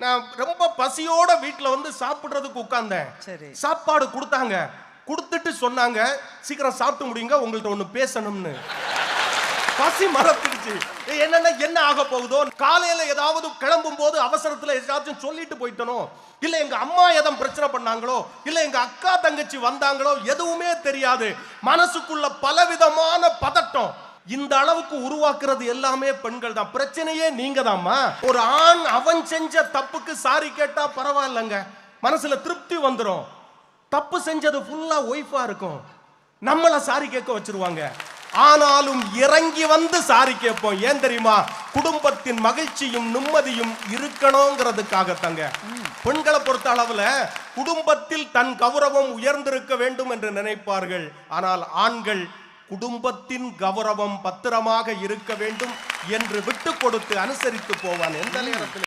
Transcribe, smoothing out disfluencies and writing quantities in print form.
நான் ரொம்ப பசியோட வீட்டுல வந்து சாப்பிடுறதுக்கு உட்கார்ந்தேன். சாப்பாடு கொடுத்தாங்க, கொடுத்துட்டு சொன்னாங்க சீக்கிரம் சாப்பிட்டு முடியுங்க, உங்கள்ட்ட ஒண்ணு பேசணும்னு. பசி மறந்துடுச்சு. என்ன ஆக போகுதோ, காலையில ஏதாவது கிளம்பும் போது அவசரத்துல ஏதாச்சும் சொல்லிட்டு போயிட்டனோ, இல்ல எங்க அம்மா எதுவும் பிரச்சனை பண்ணாங்களோ, இல்ல எங்க அக்கா தங்கச்சி வந்தாங்களோ, எதுவுமே தெரியாது. மனசுக்குள்ள பலவிதமான பதட்டம். இந்த அளவுக்கு உருவாக்குறது எல்லாமே பெண்கள் தான். பிரச்சனையே நீங்க தான்மா. ஒரு ஆண் அவன் செஞ்ச தப்புக்கு சாரி கேட்டா பரவாயில்லைங்க, மனசுல திருப்தி வந்துடும். தப்பு செஞ்சது ஃபுல்லா ஒய்ஃபா இருக்கும், நம்மள சாரி கேட்க வச்சிருவாங்க. ஆனாலும் இறங்கி வந்து சாரி கேட்போம். ஏன் தெரியுமா? குடும்பத்தின் மகிழ்ச்சியும் நிம்மதியும் இருக்கணுங்கிறதுக்காக தாங்க. பெண்களை பொறுத்த அளவுல குடும்பத்தில் தன் கௌரவம் உயர்ந்திருக்க வேண்டும் என்று நினைப்பார்கள். ஆனால் ஆண்கள் குடும்பத்தின் கௌரவம் பத்திரமாக இருக்க வேண்டும் என்று விட்டு கொடுத்து அனுசரித்து போவான் எந்த நேரத்தில்.